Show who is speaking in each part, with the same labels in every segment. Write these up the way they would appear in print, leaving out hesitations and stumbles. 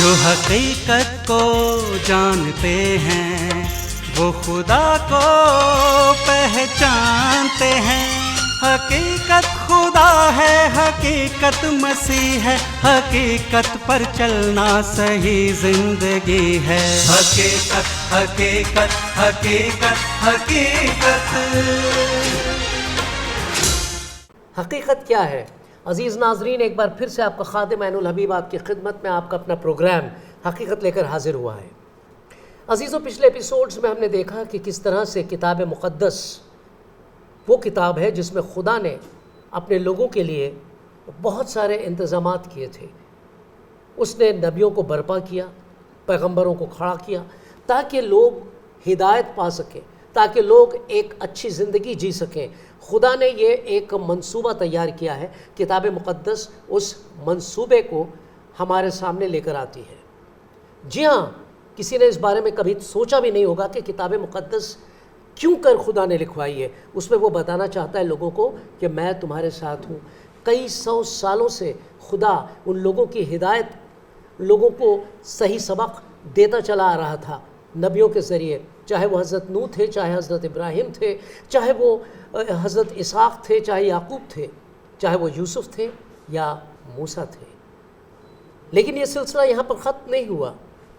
Speaker 1: जो हकीकत को जानते हैं वो खुदा को पहचानते हैं। हकीकत खुदा है, हकीकत मसीह है, हकीकत पर चलना सही जिंदगी है। हकीकत हकीकत हकीकत हकीकत।
Speaker 2: हकीकत क्या है? अज़ीज़ नाज़रीन, एक बार फिर से आपका खादिम ऐनुल हबीब आपकी खिदमत में आपका अपना प्रोग्राम हकीकत लेकर हाजिर हुआ है। अज़ीज़ों, पिछले एपिसोड्स में हमने देखा कि किस तरह से किताब मुक़द्दस वो किताब है जिसमें खुदा ने अपने लोगों के लिए बहुत सारे इंतज़ामात किए थे। उसने नबियों को बर्पा किया, पैगंबरों को खड़ा किया ताकि लोग हिदायत पा सकें, ताकि लोग एक अच्छी ज़िंदगी जी सकें। खुदा ने ये एक मंसूबा तैयार किया है। किताब मुक़द्दस उस मंसूबे को हमारे सामने लेकर आती है। जी हाँ, किसी ने इस बारे में कभी सोचा भी नहीं होगा कि किताब मुक़द्दस क्यों कर खुदा ने लिखवाई है। उसमें वो बताना चाहता है लोगों को कि मैं तुम्हारे साथ हूँ। कई सौ सालों से खुदा उन लोगों की हिदायत, लोगों को सही सबक देता चला आ रहा था नबियों के ज़रिए, चाहे वो हज़रत नूह थे, चाहे हज़रत इब्राहिम थे, चाहे वो हज़रत इसहाक़ थे, चाहे याकूब थे, चाहे वो यूसुफ़ थे या मूसा थे। लेकिन ये सिलसिला यहाँ पर ख़त्म नहीं हुआ,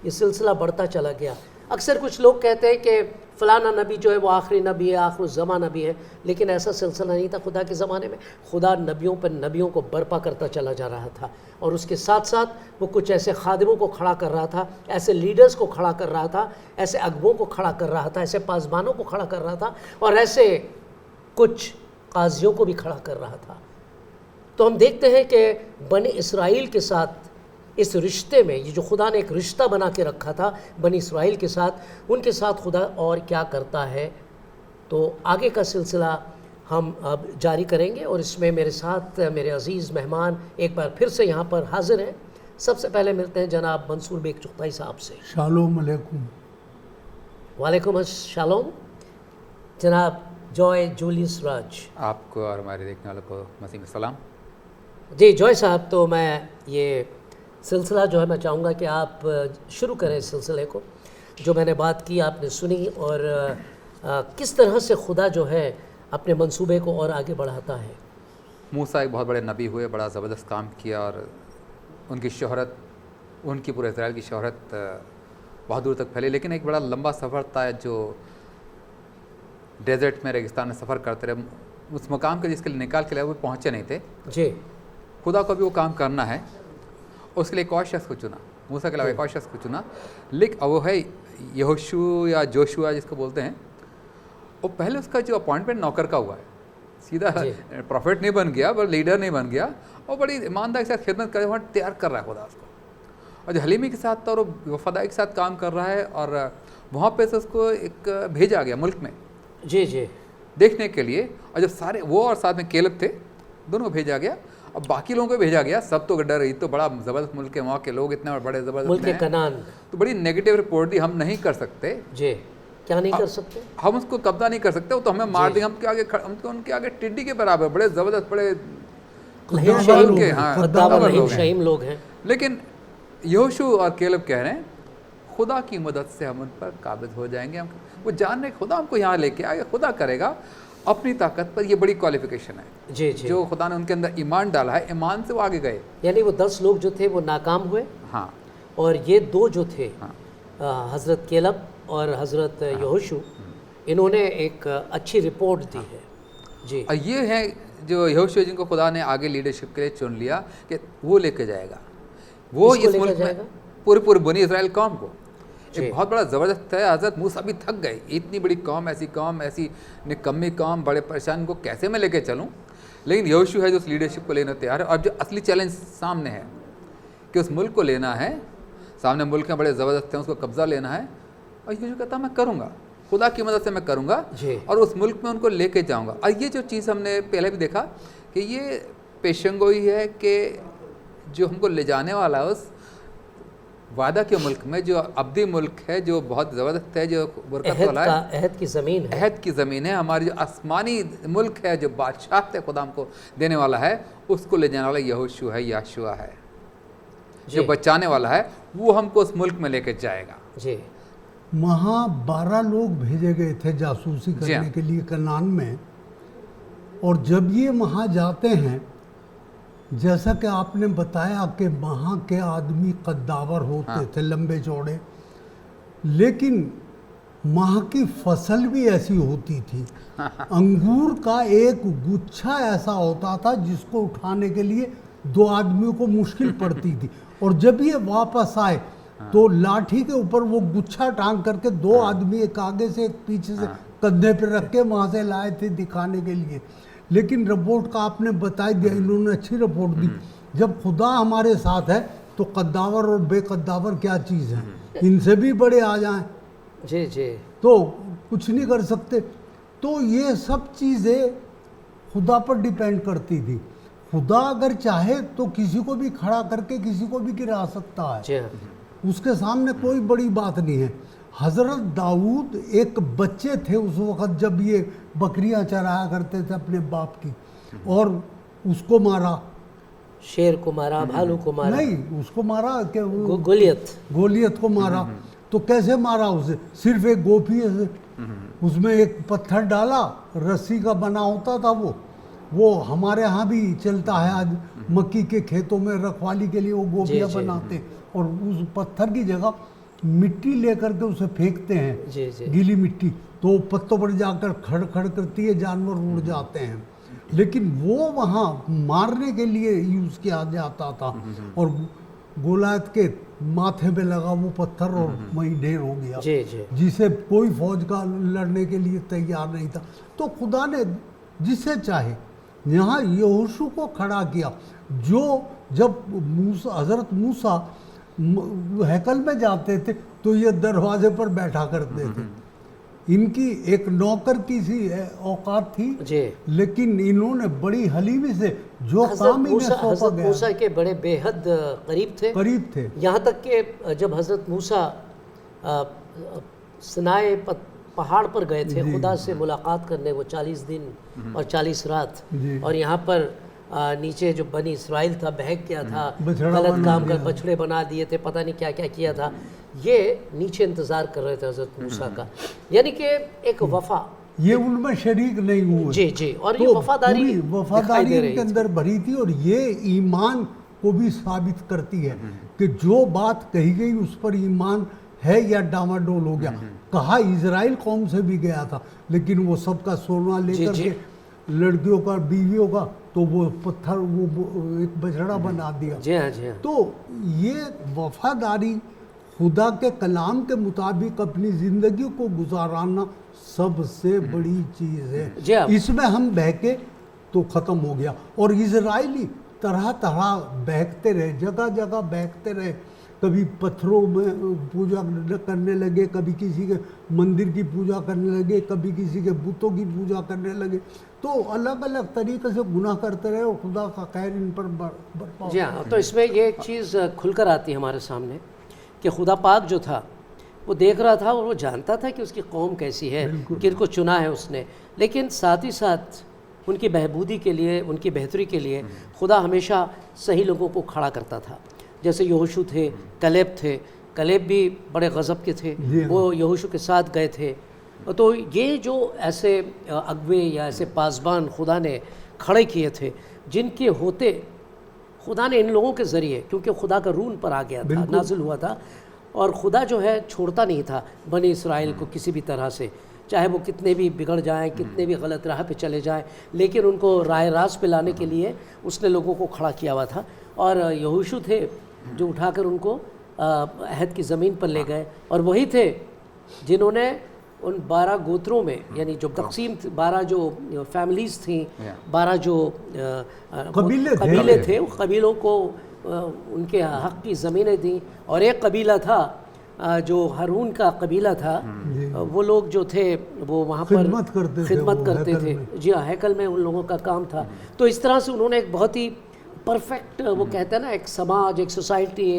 Speaker 2: ये सिलसिला बढ़ता चला गया। अक्सर कुछ लोग कहते हैं कि फ़लाना नबी जो है वो आखिरी नबी है, आखिरुज़्ज़मा नबी है, लेकिन ऐसा सिलसिला नहीं था खुदा के ज़माने में। खुदा नबियों पर नबियों को बर्पा करता चला जा रहा था और उसके साथ साथ वो कुछ ऐसे खादिमों को खड़ा कर रहा था, ऐसे लीडर्स को खड़ा कर रहा था, ऐसे अगुओं को खड़ा कर रहा था, ऐसे पासबानों को खड़ा कर रहा था और ऐसे कुछ काजियों को भी खड़ा कर रहा था। तो हम देखते हैं कि बनी इसराइल के साथ इस रिश्ते में, ये जो खुदा ने एक रिश्ता बना के रखा था बनी इसराइल के साथ, उनके साथ खुदा और क्या करता है, तो आगे का सिलसिला हम अब जारी करेंगे। और इसमें मेरे साथ मेरे अज़ीज़ मेहमान एक बार फिर से यहाँ पर हाज़िर हैं। सबसे पहले मिलते हैं जनाब मंसूर बेग चुगताई साहब से।
Speaker 3: शालोम अलैकुम।
Speaker 2: वालेकुम अस्सलाम। जनाब जॉय जूलियस राज।
Speaker 4: आपको और हमारे देखने वालों को मसीह में सलाम।
Speaker 2: जी जॉय साहब, तो मैं ये सिलसिला जो है मैं चाहूँगा कि आप शुरू करें इस सिलसिले को। जो मैंने बात की आपने सुनी और किस तरह से खुदा जो है अपने मंसूबे को और आगे बढ़ाता है।
Speaker 4: मूसा एक बहुत बड़े नबी हुए, बड़ा ज़बरदस्त काम किया और उनकी शोहरत, उनकी पूरे इस्राएल की शोहरत बहुत दूर तक फैली। लेकिन एक बड़ा लंबा सफ़र था जो डेजर्ट में, रेगिस्तान में सफ़र करते रहे। उस मकाम के जिसके लिए निकाल के लिए वो पहुँचे नहीं थे।
Speaker 2: जी,
Speaker 4: खुदा को भी वो काम करना है, उसके लिए एक और शख्स को चुना, मूसा के अलावा एक और शख्स को चुना। लेकिन वो है यहोशू या जोशुआ जिसको बोलते हैं। वो पहले उसका जो अपॉइंटमेंट नौकर का हुआ है, सीधा प्रॉफिट नहीं बन गया, पर लीडर नहीं बन गया, और बड़ी ईमानदारी के साथ खिदमत करे वहाँ तैयार कर रहा है खुदा उसको, और जो हलीमी के साथ और वफादारी के साथ काम कर रहा है। और वहाँ पे से उसको एक भेजा गया मुल्क में
Speaker 2: जी जी
Speaker 4: देखने के लिए। और जब सारे वो और साथ में केलब थे, दोनों को भेजा गया। अब बाकी लोगों को भेजा गया, सब तो डर रही, तो बड़ा ज़बरदस्त मुल्क है, वहाँ के लोग इतने बड़े ज़बरदस्त
Speaker 2: मुल्क कनान,
Speaker 4: तो बड़ी नेगेटिव रिपोर्ट दी, हम नहीं कर सकते।
Speaker 2: जी, क्या नहीं कर सकते,
Speaker 4: हम उसको कब्जा नहीं कर सकते, वो तो हमें मार देंगे, हम के आगे हम तो उनके आगे टिड्डी के बराबर, बड़े ज़बरदस्त, बड़े
Speaker 2: शहीम लोग हैं।
Speaker 4: लेकिन यहोशू और केलब कह रहे हैं खुदा की मदद से हम उन पर काबिज हो जाएंगे। हम वो जान रहे खुदा हमको यहाँ लेके आएगा, खुदा करेगा अपनी ताकत पर। ये बड़ी क्वालिफिकेशन है
Speaker 2: जी जी,
Speaker 4: जो खुदा ने उनके अंदर ईमान डाला है, ईमान से वो आगे गए।
Speaker 2: यानी वो 10 लोग जो थे वो नाकाम हुए।
Speaker 4: हाँ,
Speaker 2: और ये 2 जो थे,
Speaker 4: हाँ,
Speaker 2: हज़रत केलब और हज़रत यहोशू, इन्होंने एक अच्छी रिपोर्ट दी है। जी,
Speaker 4: और ये है जो यहोशू जिनको खुदा ने आगे लीडरशिप के लिए चुन लिया कि वो लेके जाएगा, वो इस मुल्क में पूरे बनी इजराइल कौम को। एक बहुत बड़ा ज़बरदस्त है। हज़रत मूसा भी थक गए, इतनी बड़ी कौम, ऐसी निकम्मी कौम, बड़े परेशान को कैसे मैं लेके चलूँ। लेकिन यहोशू है जो उस लीडरशिप को लेना तैयार है। और जो असली चैलेंज सामने है कि उस मुल्क को लेना है, सामने मुल्क में बड़े ज़बरदस्त हैं, उसको कब्ज़ा लेना है। और यहोशू कहता मैं करूँगा, खुदा की मदद से मैं करूँगा और उस मुल्क में उनको लेके जाऊँगा। और ये जो चीज़ हमने पहले भी देखा कि ये पेशेंगोई है कि जो हमको ले जाने वाला है उस वादा के मुल्क में, जो अब्दी मुल्क है, जो बहुत ज़बरदस्त है, जो बरकत वाला है,
Speaker 2: अहद की ज़मीन है,
Speaker 4: अहद की ज़मीन है, हमारी जो आसमानी मुल्क है, जो बादशाह खुदा हमको देने वाला है, उसको ले जाने वाला यहोशू है, याशुआ है। जो बचाने वाला है वो हमको उस मुल्क में लेकर जाएगा।
Speaker 2: जी।
Speaker 3: वहाँ 12 लोग भेजे गए थे जासूसी करने के लिए कनान में, और जब ये वहाँ जाते हैं, जैसा कि आपने बताया कि वहाँ के आदमी कद्दावर होते थे, लंबे चौड़े, लेकिन वहाँ की फसल भी ऐसी होती थी। अंगूर का एक गुच्छा ऐसा होता था जिसको उठाने के लिए 2 आदमियों को मुश्किल पड़ती थी, और जब ये वापस आए तो लाठी के ऊपर वो गुच्छा टांग करके 2 आदमी, एक आगे से एक पीछे से, कंधे पे रख के वहाँ से लाए थे दिखाने के लिए। लेकिन रिपोर्ट का आपने बता दिया, इन्होंने अच्छी रिपोर्ट दी। जब खुदा हमारे साथ है तो कद्दावर और बेकद्दावर क्या चीज़ है, इनसे भी बड़े आ जाएं
Speaker 2: जी जी,
Speaker 3: तो कुछ नहीं कर सकते। तो ये सब चीज़ें खुदा पर डिपेंड करती थी। खुदा अगर चाहे तो किसी को भी खड़ा करके किसी को भी गिरा सकता है,
Speaker 2: जी हाँ,
Speaker 3: उसके सामने कोई बड़ी बात नहीं है। हज़रत दाऊद एक बच्चे थे उस वक़्त जब ये बकरियां चराया करते थे अपने बाप की, और उसको मारा,
Speaker 2: शेर को मारा, भालू को मारा,
Speaker 3: नहीं उसको मारा कि
Speaker 2: गोलियत
Speaker 3: को मारा। तो कैसे मारा उसे? सिर्फ एक गोफी से उसमें एक पत्थर डाला, रस्सी का बना होता था वो हमारे यहाँ भी चलता है आज, मक्की के खेतों में रखवाली के लिए वो गोफियाँ बनाते, और उस पत्थर की जगह मिट्टी लेकर के उसे फेंकते हैं,
Speaker 2: जी जी,
Speaker 3: गीली मिट्टी, तो पत्तों पर जाकर खड़ खड़ करती है, जानवर उड़ जाते हैं। लेकिन वो वहाँ मारने के लिए यूज़ किया जाता था, और गोलायत के माथे पे लगा वो पत्थर और वहीं ढेर हो गया,
Speaker 2: जी जी,
Speaker 3: जिसे कोई फौज का लड़ने के लिए तैयार नहीं था। तो खुदा ने जिसे चाहे यहाँ यहोशू को खड़ा किया, जो जब हज़रत मूसा हैकल में जाते थे तो ये दरवाजे पर बैठा करते थे। इनकी एक नौकर की सी औकात थी
Speaker 2: जी,
Speaker 3: लेकिन इन्होंने बड़ी हलीमी से जो काम इन्हें सौंपा गया,
Speaker 2: मूसा के बड़े बेहद करीब थे। यहाँ तक कि जब हज़रत मूसा सिनाई पहाड़ पर गए थे खुदा से मुलाकात करने, वो 40 दिन और 40 रात, और यहाँ पर नीचे जो बनी इसराइल था बहक गया था, गलत काम कर बछड़े बना दिए थे, पता नहीं क्या क्या किया था, ये नीचे इंतज़ार कर रहे थे हज़रत मूसा का। यानी कि एक वफा,
Speaker 3: ये उनमें शरीक नहीं हुए,
Speaker 2: जी जी, और
Speaker 3: तो
Speaker 2: ये वफादारी
Speaker 3: इनके अंदर भरी थी। और ये ईमान को भी साबित करती है कि जो बात कही गई उस पर ईमान है या डामाडोल हो गया। कहा इजराइल कौम से भी गया था, लेकिन वो सबका सोना लेकर के लड़कियों का, बीवियों का, तो वो पत्थर वो एक बछड़ा बना दिया।
Speaker 2: जी हाँ, जी हाँ।
Speaker 3: तो ये वफादारी, खुदा के कलाम के मुताबिक अपनी ज़िंदगी को गुजारना सबसे बड़ी चीज़ है। इसमें हम बहके तो ख़त्म हो गया। और इजराइली तरह तरह बहकते रहे, जगह जगह बहकते रहे, कभी पत्थरों में पूजा करने लगे, कभी किसी के मंदिर की पूजा करने लगे, कभी किसी के बुतों की पूजा करने लगे। तो अलग अलग तरीके से गुनाह करते रहे और खुदा का खैर इन पर बरपा।
Speaker 2: जी हाँ, तो इसमें ये चीज़ खुलकर आती है हमारे सामने कि खुदा पाक जो था वो देख रहा था और वो जानता था कि उसकी कौम कैसी है, किनको चुना है उसने, लेकिन साथ ही साथ उनकी बहबूदी के लिए, उनकी बेहतरी के लिए खुदा हमेशा सही लोगों को खड़ा करता था। जैसे यहोशू थे, कलेब थे, कलेब भी बड़े गज़ब के थे, वो यहोशू के साथ गए थे। तो ये जो ऐसे अगवे या ऐसे पासबान खुदा ने खड़े किए थे, जिनके होते खुदा ने इन लोगों के ज़रिए, क्योंकि खुदा का रूह उन पर आ गया था, नाजिल हुआ था, और खुदा जो है छोड़ता नहीं था बनी इसराइल को किसी भी तरह से, चाहे वो कितने भी बिगड़ जाएं, कितने भी गलत राह पे चले जाएं, लेकिन उनको राह रास्त पे लाने के लिए उसने लोगों को खड़ा किया हुआ था। और यहोशू थे जो उठाकर उनको अहद की ज़मीन पर ले गए, और वही थे जिन्होंने उन 12 गोत्रों में, यानी जो तकसीम 12 जो फैमिलीज़ थी, 12 जो कबीले थे, उन कबीलों को उनके हक़ की ज़मीनें दी। और एक कबीला था जो हारून का कबीला था, वो लोग जो थे वो वहाँ पर खिदमत करते थे। जी हाँ, हैकल में उन लोगों का काम था। तो इस तरह से उन्होंने एक बहुत ही परफेक्ट, वो कहते हैं ना, एक समाज, एक सोसाइटी,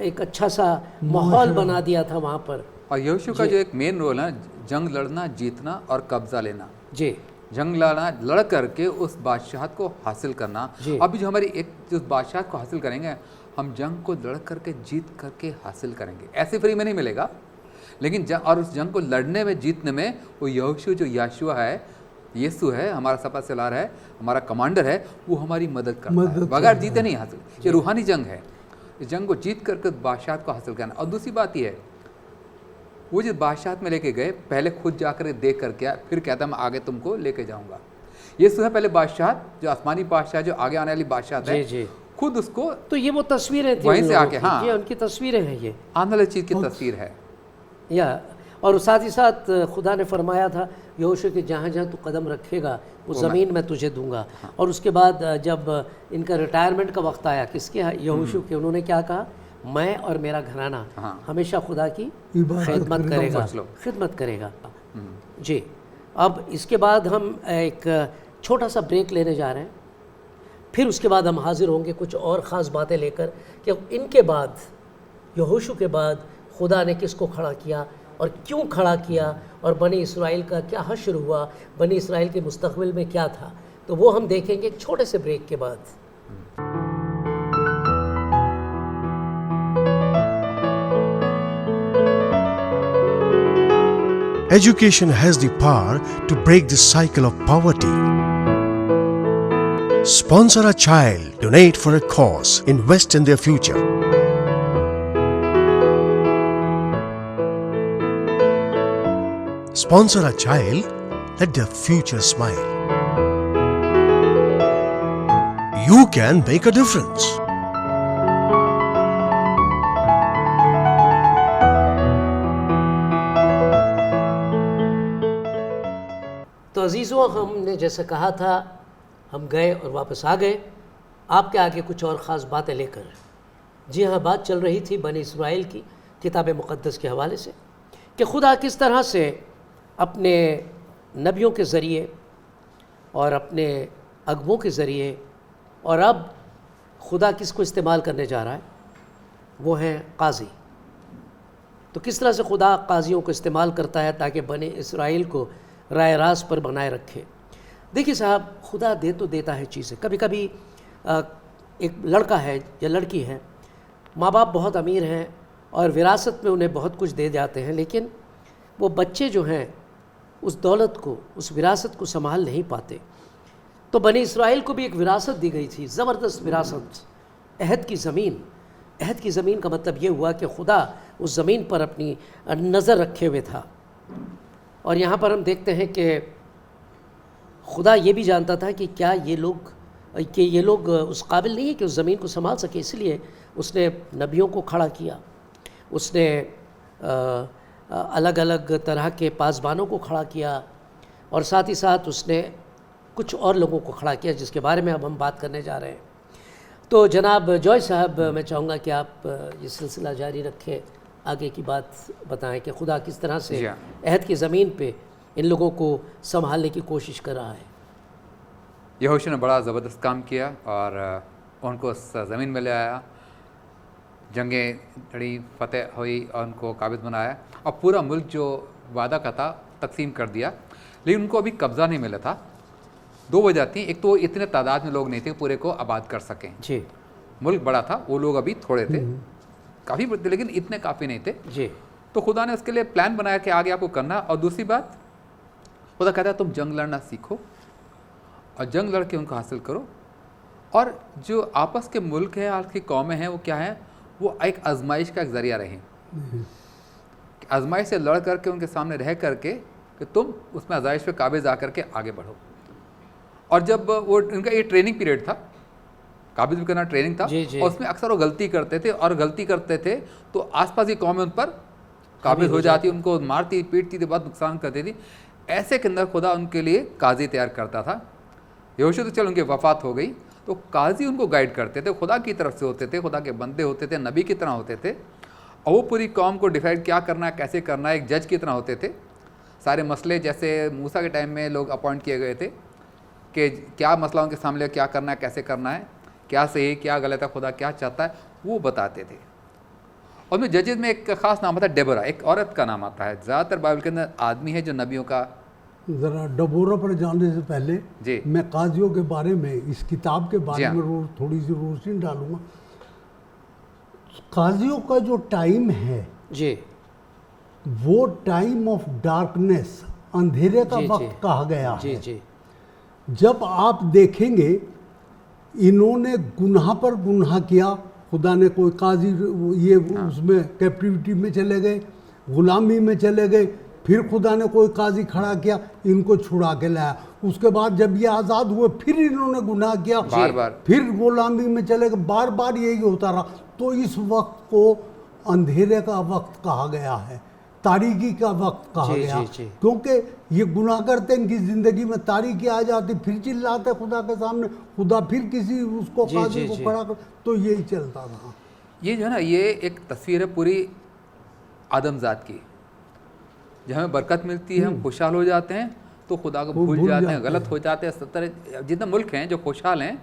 Speaker 2: एक अच्छा सा माहौल बना दिया था वहाँ पर।
Speaker 4: और यहोशू का जो एक मेन रोल है, जंग लड़ना, जीतना और कब्जा लेना।
Speaker 2: जी,
Speaker 4: जंग लड़ना, लड़ करके उस बादशाहत को हासिल करना। अभी जो हमारी एक जो बादशाहत को हासिल करेंगे, हम जंग को लड़ करके जीत करके हासिल करेंगे। ऐसे फ्री में नहीं मिलेगा, लेकिन और उस जंग को लड़ने में जीतने में वो यहोशू जो याशुआ है, यीशु है, हमारा सपा सलार है, हमारा कमांडर है, वो हमारी मदद करता है। बगैर जीते नहीं हासिल, ये रूहानी जंग है। इस जंग को जीत करके बादशाह को हासिल करना। और दूसरी बात ये है, वो जिस बादशाह में लेके गए पहले खुद जाकर देख करके आया, फिर कहता मैं आगे तुमको लेके जाऊंगा। यीशु है पहले बादशाह, जो आसमानी बादशाह, जो आगे आने वाली बादशाह है,
Speaker 2: जी।
Speaker 4: खुद उसको
Speaker 2: तो ये वो तस्वीरें थी
Speaker 4: वहीं से आके, हाँ,
Speaker 2: ये उनकी तस्वीरें हैं, ये
Speaker 4: आने वाली चीज़ की तस्वीर है।
Speaker 2: या और साथ ही साथ खुदा ने फरमाया था यहोशू कि जहाँ जहाँ तू कदम रखेगा वो ज़मीन मैं तुझे दूंगा।
Speaker 4: हाँ।
Speaker 2: और उसके बाद जब इनका रिटायरमेंट का वक्त आया, किसके, यहोशू के, उन्होंने क्या कहा, मैं और मेरा घराना
Speaker 4: हाँ।
Speaker 2: हमेशा खुदा की खिदमत करेगा। जी, अब इसके बाद हम एक छोटा सा ब्रेक लेने जा रहे हैं, फिर उसके बाद हम हाजिर होंगे कुछ और ख़ास बातें लेकर कि इनके बाद, यहोशू के बाद खुदा ने किसको खड़ा किया और क्यों खड़ा किया, और बनी इसराइल का क्या हश्र हुआ, बनी इसराइल के मुस्तक़बिल में क्या था। तो वो हम देखेंगे एक छोटे से ब्रेक के बाद।
Speaker 5: Education has the power to break the cycle of poverty. Sponsor a child, donate for a cause, invest in their future. Sponsor a child, let their future smile. You can make a difference.
Speaker 2: तो अजीज़ों, हमने जैसे कहा था, हम गए और वापस आ गए आपके आगे कुछ और ख़ास बातें लेकर। जी हाँ, बात चल रही थी बनी इसराइल की किताब मुक़द्दस के हवाले से कि खुदा किस तरह से अपने नबियों के ज़रिए और अपने अगुओं के ज़रिए, और अब खुदा किसको इस्तेमाल करने जा रहा है, वो हैं काजी। तो किस तरह से खुदा काजियों को इस्तेमाल करता है ताकि बने इसराइल को राय रास्त पर बनाए रखे। देखिए साहब, खुदा दे तो देता है चीज़ें। कभी कभी एक लड़का है या लड़की है, माँ बाप बहुत अमीर हैं और विरासत में उन्हें बहुत कुछ दे जाते हैं, लेकिन वो बच्चे जो हैं उस दौलत को, उस विरासत को संभाल नहीं पाते। तो बनी इसराइल को भी एक विरासत दी गई थी, ज़बरदस्त विरासत, अहद की ज़मीन। अहद की ज़मीन का मतलब ये हुआ कि खुदा उस ज़मीन पर अपनी नज़र रखे हुए था। और यहाँ पर हम देखते हैं कि खुदा ये भी जानता था कि क्या ये लोग उस काबिल नहीं है कि उस ज़मीन को संभाल सके, इसलिए उसने नबियों को खड़ा किया, उसने अलग अलग तरह के पासबानों को खड़ा किया, और साथ ही साथ उसने कुछ और लोगों को खड़ा किया जिसके बारे में अब हम बात करने जा रहे हैं। तो जनाब जॉय साहब, मैं चाहूँगा कि आप ये सिलसिला जारी रखें, आगे की बात बताएं कि खुदा किस तरह से अहद की ज़मीन पे इन लोगों को संभालने की कोशिश कर रहा है।
Speaker 4: यहोशू ने बड़ा ज़बरदस्त काम किया और उनको ज़मीन में ले आया, जंगें लड़ी, फतेह हुई और उनको काबिज बनाया, और पूरा मुल्क जो वादा का था तकसीम कर दिया। लेकिन उनको अभी कब्ज़ा नहीं मिला था। दो वजह थी, एक तो इतने तादाद में लोग नहीं थे पूरे को आबाद कर सकें जी। मुल्क बड़ा था, वो लोग अभी थोड़े थे, काफ़ी बड़े थे, लेकिन इतने काफ़ी नहीं थे जी। तो खुदा ने उसके लिए प्लान बनाया कि आगे आपको करना। और दूसरी बात, खुदा कहता है तुम जंग लड़ना सीखो और जंग लड़ के उनको हासिल करो। और जो आपस के मुल्क है, आज की कौमें हैं, वो क्या है, वो एक आजमाइश का एक ज़रिया रहें। आजमाइश से लड़ करके उनके सामने रह करके कि तुम उसमें आजमाइश पे काबिज आ करके आगे बढ़ो। और जब वो इनका ये ट्रेनिंग पीरियड था, काबिज भी करना ट्रेनिंग था, और उसमें अक्सर वो गलती करते थे, और गलती करते थे तो आसपास की कौमें उन पर काबिज हो जाती, उनको मारती पीटती थी, बहुत नुकसान करती थी। ऐसे के अंदर खुदा उनके लिए काजी तैयार करता था। यहोशू तो चल उनकी वफात हो गई, तो काजी उनको गाइड करते थे, खुदा की तरफ से होते थे, खुदा के बंदे होते थे, नबी की तरह होते थे, और वो पूरी कौम को डिसाइड क्या करना है, कैसे करना है, एक जज की तरह होते थे। सारे मसले, जैसे मूसा के टाइम में लोग अपॉइंट किए गए थे कि क्या मसला उनके सामने, क्या करना है, कैसे करना है, क्या सही क्या गलत है, खुदा क्या चाहता है, वो बताते थे। और में जजेस में एक ख़ास नाम आता है डेबोरा, एक औरत का नाम आता है। ज़्यादातर बाइबल के अंदर आदमी है जो नबियों का।
Speaker 3: ज़रा डेबोरा पर जाने से पहले जी मैं काजियों के बारे में, इस किताब के बारे में थोड़ी सी रोशनी डालूंगा। काजियों का जो टाइम है
Speaker 2: जी
Speaker 3: वो टाइम ऑफ डार्कनेस, अंधेरे का
Speaker 2: जी,
Speaker 3: वक्त
Speaker 2: जी।
Speaker 3: कहा गया
Speaker 2: जी
Speaker 3: है।
Speaker 2: जी
Speaker 3: जब आप देखेंगे इन्होंने गुनाह पर गुनाह किया, खुदा ने कोई काजी ये उसमें कैप्टिविटी में चले गए, गुलामी में चले गए, फिर खुदा ने कोई काजी खड़ा किया, इनको छुड़ा के लाया। उसके बाद जब ये आज़ाद हुए फिर इन्होंने गुनाह किया,
Speaker 4: बार-बार।
Speaker 3: फिर गुलामी में चले गए, बार बार यही होता रहा। तो इस वक्त को अंधेरे का वक्त कहा गया है, तारीकी का वक्त कहा
Speaker 2: जी,
Speaker 3: गया,
Speaker 2: जी, जी।
Speaker 3: क्योंकि ये गुनाह करते हैं, इनकी ज़िंदगी में तारीकी आ जाती, फिर चिल्लाते खुदा के सामने, खुदा फिर किसी उसको
Speaker 2: जी,
Speaker 3: काजी
Speaker 2: जी,
Speaker 3: को
Speaker 2: जी।
Speaker 3: खड़ा कर, तो यही चलता रहा।
Speaker 4: ये जो है ना, ये एक तस्वीर है पूरी आदमजात की, जब हमें बरकत मिलती है, हम खुशहाल हो जाते हैं, तो खुदा को
Speaker 3: वो
Speaker 4: भूल
Speaker 3: भूल
Speaker 4: जाते
Speaker 3: जाते
Speaker 4: हैं, गलत
Speaker 3: हैं।
Speaker 4: हो जाते हैं। 70 जितने मुल्क हैं जो खुशहाल हैं,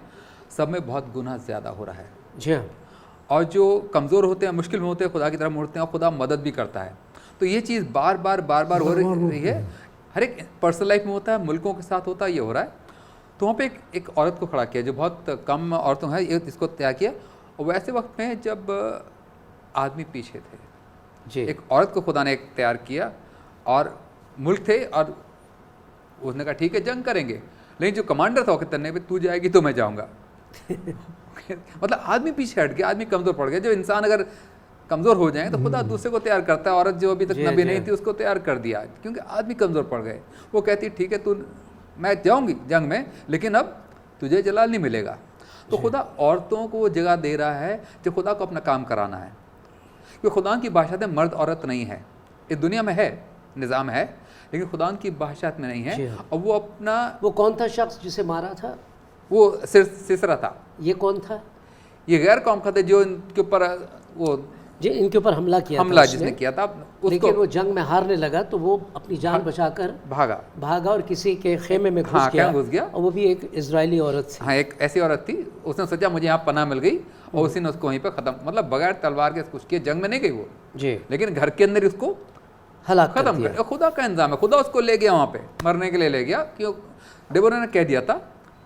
Speaker 4: सब में बहुत गुनाह ज़्यादा हो रहा है।
Speaker 2: जी हाँ
Speaker 4: और जो कमज़ोर होते हैं, मुश्किल में होते हैं, खुदा की तरफ मुड़ते हैं और खुदा मदद भी करता है। तो ये चीज़ बार बार हो रही है, हर एक पर्सनल लाइफ में होता है, मुल्कों के साथ होता है, ये हो रहा है। तो वहाँ पे एक औरत को खड़ा किया जो बहुत कम औरतों है, ये इसको तैयार किया। और वैसे वक्त में जब आदमी पीछे थे,
Speaker 2: जी
Speaker 4: एक औरत को खुदा ने एक तैयार किया, और मुल्क थे, और उसने कहा ठीक है जंग करेंगे, लेकिन जो कमांडर था वो कहता नहीं, तू जाएगी तो मैं जाऊँगा। मतलब आदमी पीछे हट गया, आदमी कमज़ोर पड़ गया। जो इंसान अगर कमज़ोर हो जाए तो खुदा दूसरे को तैयार करता है। औरत जो अभी तक
Speaker 2: जी,
Speaker 4: नबी
Speaker 2: जी।
Speaker 4: नहीं थी उसको तैयार कर दिया, क्योंकि आदमी कमज़ोर पड़ गए। वो कहती ठीक है, तू मैं जाऊंगी जंग में, लेकिन अब तुझे जलाल नहीं मिलेगा। तो खुदा औरतों को वो जगह दे रहा है जो खुदा को अपना काम कराना है, क्योंकि खुदा की बादशाहत में मर्द औरत नहीं है। इस दुनिया में है, निज़ाम है, लेकिन खुदा की बादशाहत में नहीं
Speaker 2: जी
Speaker 4: है।
Speaker 2: हाँ।
Speaker 4: और वो अपना
Speaker 2: वो कौन था शख्स जिसे मारा था?
Speaker 4: वो सिसरा था,
Speaker 2: ये कौन था?
Speaker 4: ये गैर कौम का था जो इनके ऊपर वो
Speaker 2: जी इनके ऊपर हमला किया
Speaker 4: हमला
Speaker 2: था
Speaker 4: जिसने
Speaker 2: उसने।
Speaker 4: किया था,
Speaker 2: लेकिन
Speaker 4: उसको
Speaker 2: वो जंग में हारने लगा तो वो अपनी जान बचाकर
Speaker 4: भागा।
Speaker 2: और किसी के खेमे में घुस
Speaker 4: हाँ,
Speaker 2: गया।
Speaker 4: खेमे घुस गया।
Speaker 2: और वो भी एक इजरायली औरत थी।
Speaker 4: हाँ, एक ऐसी औरत थी, उसने सोचा मुझे यहाँ पनाह मिल गई, और उसी ने उसको वहीं पे ख़त्म, मतलब बगैर तलवार के कुछ किए, जंग में नहीं गई वो,
Speaker 2: जी
Speaker 4: लेकिन घर के अंदर ही उसको
Speaker 2: हलाक कर
Speaker 4: ख़त्म
Speaker 2: दिया।
Speaker 4: कर। खुदा का इंतजाम है, खुदा उसको ले गया वहाँ पे, मरने के लिए ले गया। क्यों? डेबोरा ने कह दिया था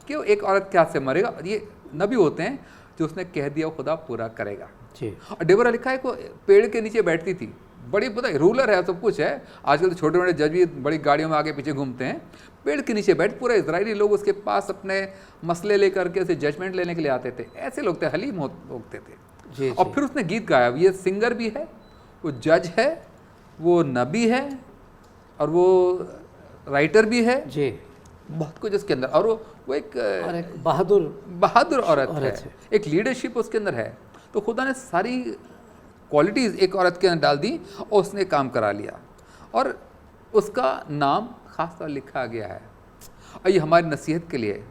Speaker 4: कि वो एक औरत के हाथ से मरेगा। ये नबी होते हैं जो उसने कह दिया वो खुदा पूरा करेगा।
Speaker 2: जी
Speaker 4: और डेबोरा लिखा है को पेड़ के नीचे बैठती थी, बड़ी पता रूलर है, सब कुछ है। आजकल तो छोटे छोटे जज भी बड़ी गाड़ियों में आगे पीछे घूमते हैं। पेड़ के नीचे बैठ, पूरे इजरायली लोग उसके पास अपने मसले लेकर के उसे जजमेंट लेने के लिए आते थे। ऐसे लोग थे, हलीम लोग थे।
Speaker 2: जी
Speaker 4: और फिर उसने गीत गाया। ये सिंगर भी है, वो जज है, वो नबी है, और वो राइटर भी है,
Speaker 2: जी
Speaker 4: बहुत कुछ उसके अंदर। और वो एक
Speaker 2: और एक बहादुर
Speaker 4: औरत
Speaker 2: औरत
Speaker 4: है, एक लीडरशिप उसके अंदर है। तो खुदा ने सारी क्वालिटीज़ एक औरत के अंदर डाल दी और उसने काम करा लिया, और उसका नाम खास तौर लिखा गया है। और ये हमारी नसीहत के लिए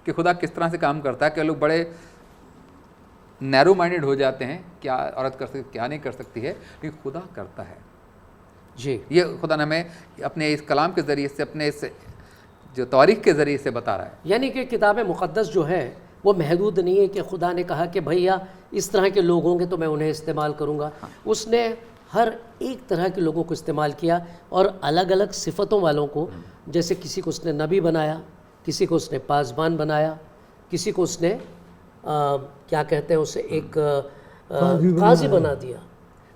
Speaker 4: कि खुदा किस तरह से काम करता है। कि लोग बड़े नैरो माइंडेड हो जाते हैं, क्या औरत कर सकती, क्या नहीं कर सकती है, लेकिन खुदा करता है।
Speaker 2: जी
Speaker 4: ये खुदा ने हमें अपने इस कलाम के ज़रिए से, अपने इस जो तारीख के ज़रिए से बता रहा है।
Speaker 2: यानी कि किताब मुक़द्दस जो है वो महदूद नहीं है कि खुदा ने कहा कि भैया इस तरह के लोग होंगे तो मैं उन्हें इस्तेमाल करूँगा। उसने हर एक तरह के लोगों को इस्तेमाल किया, और अलग अलग सिफ़तों वालों को, जैसे किसी को उसने नबी बनाया, किसी को उसने पासबान बनाया, किसी को उसने क्या कहते हैं उसे एक काजी बना दिया।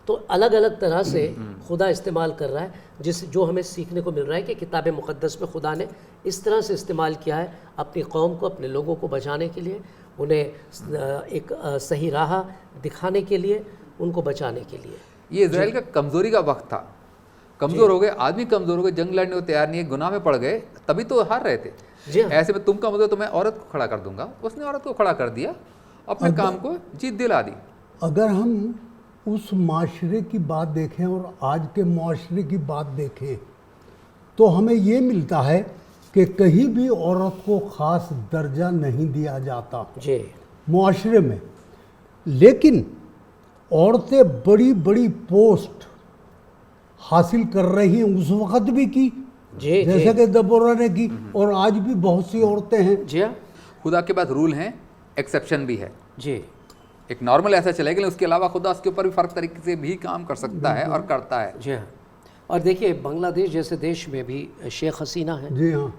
Speaker 2: तो अलग अलग तरह से खुदा इस्तेमाल कर रहा है, जो हमें सीखने को मिल रहा है कि किताब मुक़द्दस में खुदा ने इस तरह से इस्तेमाल किया है अपनी कौम को, अपने लोगों को बचाने के लिए, उन्हें एक सही राह दिखाने के लिए, उनको बचाने के लिए।
Speaker 4: ये इजराइल का कमज़ोरी का वक्त था, कमज़ोर हो गए, आदमी कमज़ोर हो गए, जंग लड़ने को तैयार नहीं है, गुनाह में पड़ गए, तभी तो हार रहे थे।
Speaker 2: जी हाँ।
Speaker 4: ऐसे में तुम कमज़ोर तो मैं औरत को खड़ा कर दूंगा। उसने औरत को खड़ा कर दिया, अपने काम को जीत दिला दी।
Speaker 3: अगर हम उस माशरे की बात देखें और आज के माशरे की बात देखें तो हमें ये मिलता है कि कहीं भी औरत को ख़ास दर्जा नहीं दिया जाता
Speaker 2: जी
Speaker 3: माशरे में, लेकिन औरतें बड़ी बड़ी पोस्ट हासिल कर रही हैं, उस वक़्त भी की
Speaker 2: जी
Speaker 3: जैसे कि दबोरा ने की, और आज भी बहुत सी औरतें हैं।
Speaker 2: जी हाँ
Speaker 4: खुदा के पास रूल हैं, एक्सेप्शन भी है।
Speaker 2: जी
Speaker 4: एक नॉर्मल ऐसा चलेगा, लेकिन उसके अलावा खुदा उसके ऊपर भी फ़र्क तरीके से भी काम कर सकता है और करता है।
Speaker 2: जी हाँ। और देखिए बांग्लादेश जैसे देश में भी शेख हसीना है।
Speaker 3: जी हाँ,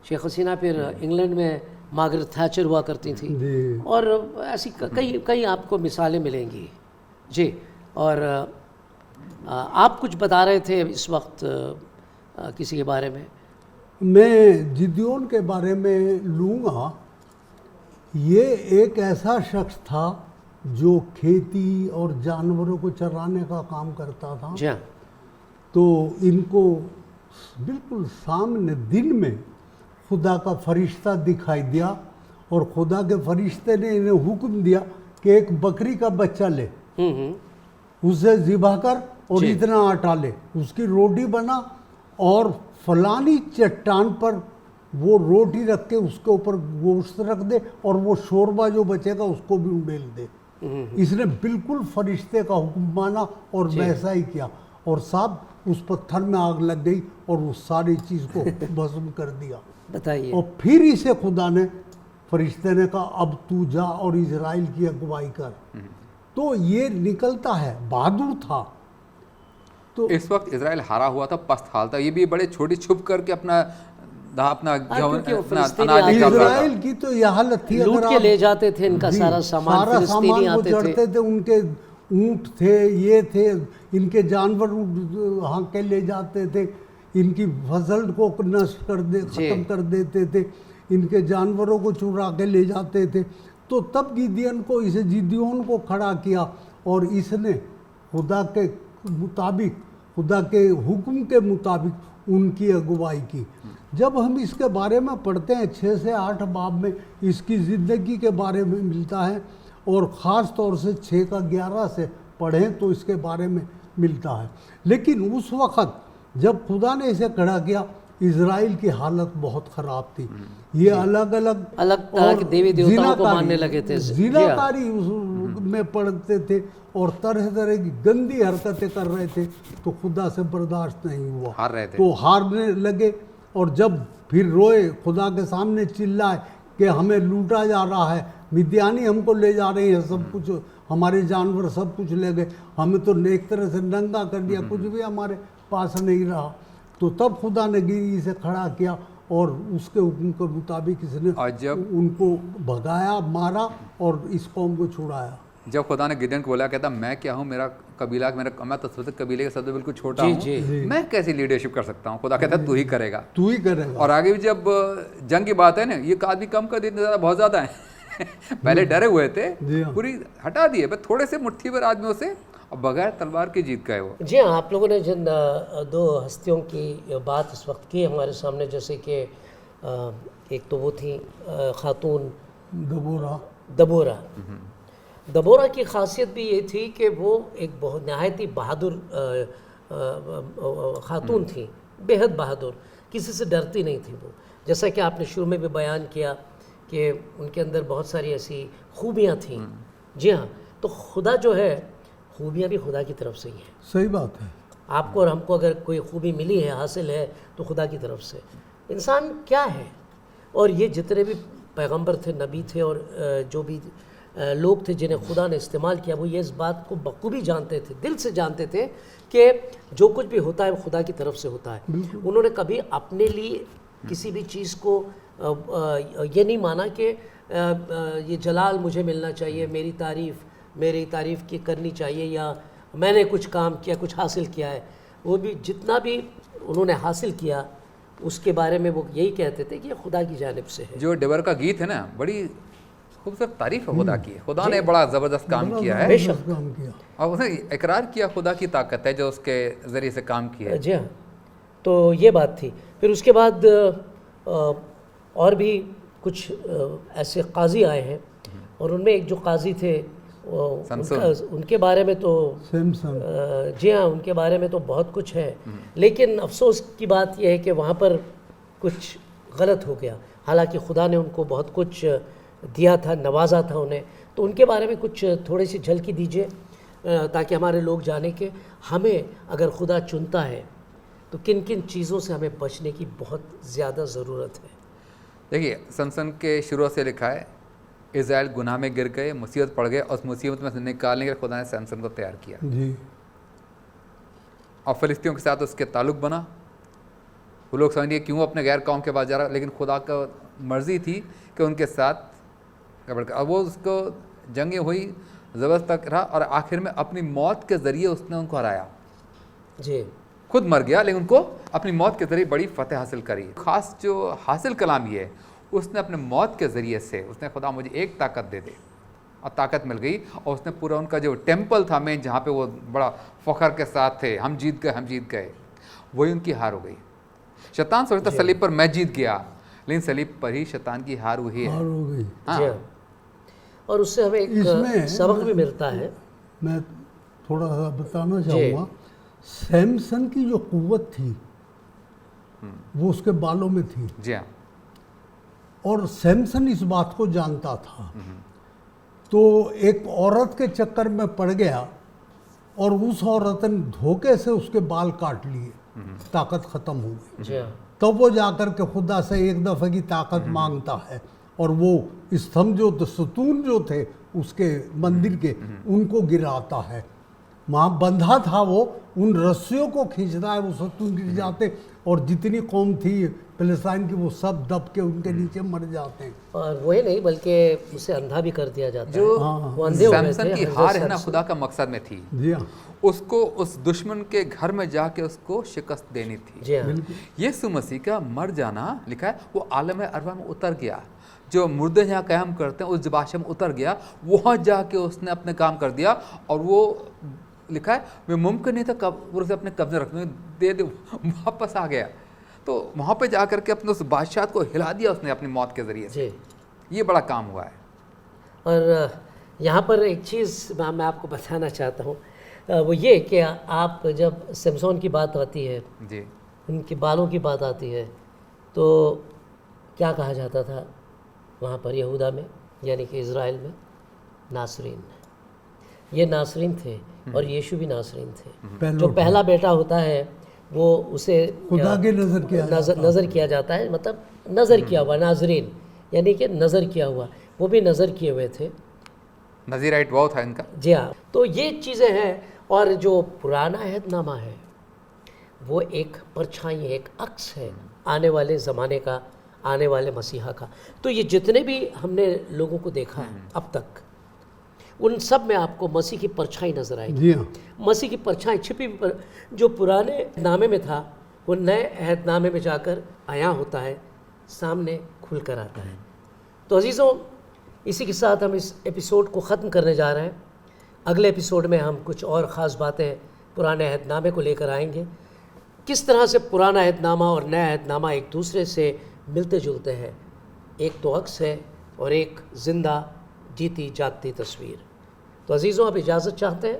Speaker 2: शेख हसीना फिर इंग्लैंड में मार्गरेट थैचर हुआ करती थी,
Speaker 3: जी।
Speaker 2: और ऐसी कई कई आपको मिसालें मिलेंगी जी। और आप कुछ बता रहे थे इस वक्त किसी के बारे में।
Speaker 3: मैं जिदियोन के बारे में लूँगा। ये एक ऐसा शख्स था जो खेती और जानवरों को चराने का काम करता था।
Speaker 2: जी हाँ।
Speaker 3: तो इनको बिल्कुल सामने दिन में खुदा का फरिश्ता दिखाई दिया, और खुदा के फरिश्ते ने इन्हें हुक्म दिया कि एक बकरी का बच्चा ले, उसे ज़िबा कर और
Speaker 2: जी।
Speaker 3: इतना आटा ले, उसकी रोटी बना और फलानी चट्टान पर वो रोटी रख के उसके ऊपर गोश्त रख दे, और वो शोरबा जो बचेगा उसको भी उंडेल दे। इसने बिल्कुल फरिश्ते का हुक्म माना और वैसा ही किया, और साहब उस पत्थर में आग लग गई और उस सारी चीज़ को भस्म कर दिया।
Speaker 2: बताइए।
Speaker 3: और फिर इसे खुदा ने, फरिश्ते ने कहा अब तू जा और इजराइल की अगुवाई कर। तो ये निकलता है, बहादुर था। तो
Speaker 4: इस वक्त इजराइल हारा हुआ था, पस्त हाल था, ये भी बड़े छोटी छुप करके अपना गेहूं,
Speaker 2: क्योंकि वो
Speaker 4: अपना
Speaker 2: फिलिस्तीनी
Speaker 4: अनाज
Speaker 2: आते
Speaker 4: निकाल रहा था।
Speaker 3: इजराइल की तो यह हालत थी।
Speaker 2: लूट
Speaker 3: अगर
Speaker 2: के
Speaker 3: आप-
Speaker 2: ले जाते थे इनका
Speaker 3: जी,
Speaker 2: सारा सामान,
Speaker 3: सारा
Speaker 2: फिलिस्तीनी
Speaker 3: सामान वो
Speaker 2: आते थे।
Speaker 3: चढ़ते थे, उनके ऊंट थे, ये थे, इनके जानवर हाँ के ले जाते थे, इनकी फसल को नष्ट कर दे, खत्म कर देते थे, इनके जानवरों को चुरा के ले जाते थे। तो तब गिदियन को, इसे जिदियोन को खड़ा किया, और इसने खुदा के मुताबिक, खुदा के हुक्म के मुताबिक उनकी अगुवाई की। जब हम इसके बारे में पढ़ते हैं 6 से 8 बाब में इसकी ज़िंदगी के बारे में मिलता है, और ख़ास तौर से 6 का 11 से पढ़ें तो इसके बारे में मिलता है। लेकिन उस वक़्त जब खुदा ने इसे खड़ा किया, इज़राइल की हालत बहुत ख़राब थी। ये अलग अलग
Speaker 2: तरह के देवी देवताओं को मानने लगे थे।
Speaker 3: जिनाकारी में पड़ते थे और तरह तरह की गंदी हरकतें कर रहे थे। तो खुदा से बर्दाश्त नहीं हुआ,
Speaker 4: हार रहे थे।
Speaker 3: तो हारने लगे। और जब फिर रोए, खुदा के सामने चिल्लाए कि हमें लूटा जा रहा है, मिद्यानी हमको ले जा रहे हैं, सब कुछ हमारे जानवर सब कुछ ले गए, हमें तो एक तरह से नंगा कर दिया, कुछ भी हमारे पास नहीं रहा। तो तब खुदा ने गिरी से खड़ा किया, और उसके हुक्म के मुताबिक इसने
Speaker 4: और जब
Speaker 3: उनको भगाया, मारा और इस कौम को छुड़ाया।
Speaker 4: जब खुदा ने गिdeon को बोला, कहता मैं क्या हूँ, मेरा कबीला, मैं तो सबसे कबीले के सदस्य बिल्कुल छोटा हूँ, मैं कैसी लीडरशिप कर सकता हूँ। खुदा कहता तू ही करेगा,
Speaker 3: तू ही करेगा।
Speaker 4: और आगे भी जब जंग की बात है ना, ये आदमी कम कर दिए, ज़्यादा बहुत ज़्यादा है। पहले डरे हुए थे, पूरी हटा दिए, बस थोड़े से मुट्ठी भर आदमियों से, और बगैर तलवार की जीत गए वो।
Speaker 2: जी हाँ, आप लोगों ने जिन 2 हस्तियों की बात इस वक्त की हमारे सामने, जैसे कि एक तो वो थी खातून दबोरा। दबोरा की खासियत भी ये थी कि वो एक बहुत नहायत ही बहादुर खातून थी, बेहद बहादुर, किसी से डरती नहीं थी वो। जैसा कि आपने शुरू में भी बयान किया कि उनके अंदर बहुत सारी ऐसी खूबियाँ थीं। जी हाँ, तो खुदा जो है, खूबियाँ भी खुदा की तरफ से ही हैं।
Speaker 3: सही बात है।
Speaker 2: आपको और हमको अगर कोई खूबी मिली है, हासिल है, तो खुदा की तरफ से। इंसान क्या है, और ये जितने भी पैगंबर थे, नबी थे, और जो भी लोग थे जिन्हें खुदा ने इस्तेमाल किया, वो ये इस बात को बखूबी जानते थे, दिल से जानते थे कि जो कुछ भी होता है वो खुदा की तरफ से होता है। उन्होंने कभी अपने लिए किसी भी चीज़ को ये नहीं माना कि ये जलाल मुझे मिलना चाहिए, मेरी तारीफ़ की करनी चाहिए, या मैंने कुछ काम किया, कुछ हासिल किया है। वो भी जितना भी उन्होंने हासिल किया, उसके बारे में वो यही कहते थे कि ये खुदा की जानिब से है।
Speaker 4: जो डेबर का गीत है ना, बड़ी खूबसूरत तारीफ है खुदा की। खुदा ने बड़ा ज़बरदस्त काम किया है,
Speaker 3: काम किया,
Speaker 4: और उसने इकरार किया खुदा की ताकत है जो उसके ज़रिए से काम किया है।
Speaker 2: जी हाँ, तो ये बात थी। फिर उसके बाद और भी कुछ ऐसे काजी आए हैं, और उनमें एक जो काजी थे उनके बारे में तो जी हाँ, उनके बारे में तो बहुत कुछ है। लेकिन अफसोस की बात यह है कि वहाँ पर कुछ गलत हो गया। हालांकि खुदा ने उनको बहुत कुछ दिया था, नवाजा था उन्हें। तो उनके बारे में कुछ थोड़ी सी झलकी दीजिए, ताकि हमारे लोग जाने कि हमें अगर खुदा चुनता है तो किन किन चीज़ों से हमें बचने की बहुत ज़्यादा ज़रूरत है।
Speaker 4: देखिए, सनसन के शुरू से लिखा है, इज़राइल गुनाह में गिर गए, मुसीबत पड़ गए, और उस मुसीबत में से निकालने के लिए खुदा ने सनसन को तैयार किया
Speaker 3: जी।
Speaker 4: और फिलिस्तीयों के साथ उसके ताल्लुक बना। वो लोग समझिए क्यों अपने गैर कौम के पास जा रहा, लेकिन खुदा का मर्जी थी कि उनके साथ गड़बड़ कर, और वो उसको जंगें हुई, ज़बरदस्त तक रहा, और आखिर में अपनी मौत के ज़रिए उसने उनको हराया।
Speaker 2: जी,
Speaker 4: खुद मर गया लेकिन उनको अपनी मौत के ज़रिए बड़ी फतेह हासिल करी। ख़ास जो हासिल कलामी है, उसने अपने मौत के ज़रिए से उसने खुदा मुझे एक ताकत दे दे, और ताकत मिल गई, और उसने पूरा उनका जो टेम्पल था मेन, जहाँ पे वो बड़ा फ़ख्र के साथ थे, हम जीत गए, वही उनकी हार हो गई। शैतान सोचता सलीब पर मैं जीत गया, लेकिन सलीब पर ही शैतान की हार हुई है।
Speaker 3: हार हो गई।
Speaker 4: हाँ,
Speaker 2: जी हाँ। और उससे हमें
Speaker 3: इसमें
Speaker 2: एक सबक भी मिलता है।
Speaker 3: मैं थोड़ा सा बताना चाहूँगा, सैमसन की जो कुव्वत थी वो उसके बालों में थी,
Speaker 4: जी हाँ,
Speaker 3: और सैमसन इस बात को जानता था। तो एक औरत के चक्कर में पड़ गया और उस औरत ने धोखे से उसके बाल काट लिए, ताकत खत्म हो गई।
Speaker 2: जी हाँ,
Speaker 3: तब वो जाकर के खुदा से एक दफ़े की ताकत मांगता है, और वो स्तंभ जो सतून जो थे उसके मंदिर के, उनको गिराता है। वहाँ बंधा था वो, उन रस्सियों को खींचता है, वो सतून गिर जाते, और जितनी कौम थी फिलिस्तीन की वो सब दब के उनके नीचे मर जाते हैं।
Speaker 2: और वही नहीं बल्कि उसे अंधा भी कर दिया जाता
Speaker 4: जो
Speaker 2: है। वो अंधे हो गए
Speaker 4: सैमसन
Speaker 2: थे
Speaker 4: की
Speaker 2: हज़रत
Speaker 4: हार है ना,
Speaker 2: सैमसन।
Speaker 4: खुदा का मकसद में थी,
Speaker 3: जी हाँ,
Speaker 4: उसको उस दुश्मन के घर में जाके उसको शिकस्त देनी थी।
Speaker 2: जी हाँ,
Speaker 4: यीशु मसीह का मर जाना, लिखा है, वो आलम अरवा में उतर गया, जो मुर्दे यहाँ क़याम करते हैं उस जबाशे में उतर गया, वहाँ जाके उसने अपने काम कर दिया, और वो लिखा है वे मुमकिन नहीं था कब्र से अपने कब्जे रखने, दे वापस आ गया। तो वहाँ पे जा करके अपने उस बादशाह को हिला दिया उसने अपनी मौत के ज़रिए से।
Speaker 2: जी।
Speaker 4: ये बड़ा काम हुआ है।
Speaker 2: और यहाँ पर एक चीज़ मैं आपको बताना चाहता हूँ, वो ये कि आप जब सिमसोन की बात आती है,
Speaker 4: जी,
Speaker 2: उनके बालों की बात आती है, तो क्या कहा जाता था वहाँ पर यहूदा में, यानी कि इज़राइल में, नासरीन। ये नासरीन थे और यीशु भी नासरीन थे। जो पहला बेटा होता है वो उसे
Speaker 3: खुदा के नज़र
Speaker 2: किया जाता है, मतलब नज़र किया हुआ, नाजरीन यानी कि नज़र किया हुआ, वो भी नज़र किए हुए थे।
Speaker 4: नज़ीराइट वाव था इनका।
Speaker 2: जी हाँ, तो ये चीज़ें हैं। और जो पुराना अहदनामा है वो एक परछाई है, एक अक्स है आने वाले ज़माने का, आने वाले मसीहा का। तो ये जितने भी हमने लोगों को देखा है अब तक, उन सब में आपको मसीह की परछाई नज़र आएगी।
Speaker 3: जी हाँ,
Speaker 2: मसीह की परछाई छिपी जो पुराने नामे में था वो नए अहदनामे में जाकर आया होता है, सामने खुल कर आता है। तो अजीज़ों, इसी के साथ हम इस एपिसोड को ख़त्म करने जा रहे हैं। अगले एपिसोड में हम कुछ और ख़ास बातें पुराने अहदनामे को लेकर आएंगे, किस तरह से पुराना अहदनामा और नया अहदनामा एक दूसरे से मिलते जुलते हैं। एक तो अक्स है और एक ज़िंदा जीती जागती तस्वीर। तो अजीज़ों, अब इजाज़त चाहते हैं,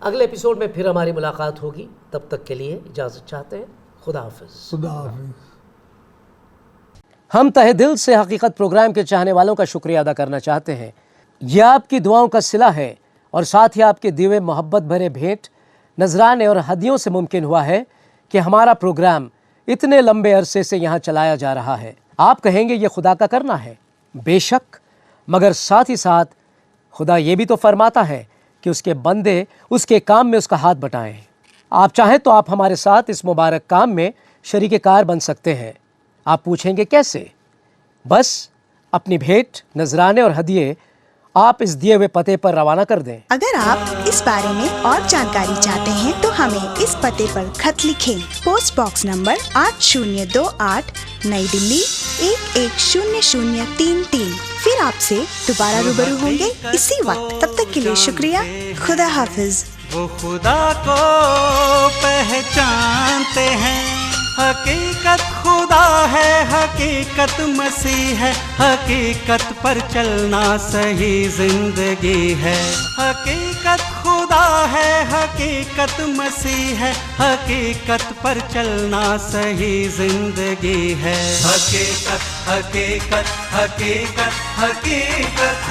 Speaker 2: अगले एपिसोड में फिर हमारी मुलाकात होगी। तब तक के लिए इजाज़त चाहते हैं। खुदा हाफिज़।
Speaker 3: खुदा हाफिज़।
Speaker 2: हम तहे दिल से हकीकत प्रोग्राम के चाहने वालों का शुक्रिया अदा करना चाहते हैं। यह आपकी दुआओं का सिला है और साथ ही आपके दिए मोहब्बत भरे भेंट, नजराने और हदियों से मुमकिन हुआ है कि हमारा प्रोग्राम इतने लंबे अरसे से यहाँ चलाया जा रहा है। आप कहेंगे ये खुदा का करना है, बेशक, मगर साथ ही साथ खुदा ये भी तो फरमाता है कि उसके बंदे उसके काम में उसका हाथ बटाएं। आप चाहें तो आप हमारे साथ इस मुबारक काम में शरीके कार बन सकते हैं। आप पूछेंगे कैसे? बस अपनी भेंट, नजराने और हदिये आप इस दिए हुए पते पर रवाना कर दें।
Speaker 6: अगर आप इस बारे में और जानकारी चाहते हैं तो हमें इस पते पर खत लिखें। पोस्ट बॉक्स नंबर 8028, नई दिल्ली 110033। फिर आपसे दोबारा रूबरू होंगे इसी वक्त। तब तक के लिए शुक्रिया। खुदा हाफिज।
Speaker 1: वो खुदा को पहचानते हैं, हकीकत खुदा है, हकीकत मसीह है, हकीकत पर चलना सही जिंदगी है। हकीकत खुदा है, हकीकत मसीह है, हकीकत पर चलना सही जिंदगी है। हकीकत हकीकत हकीकत हकीकत।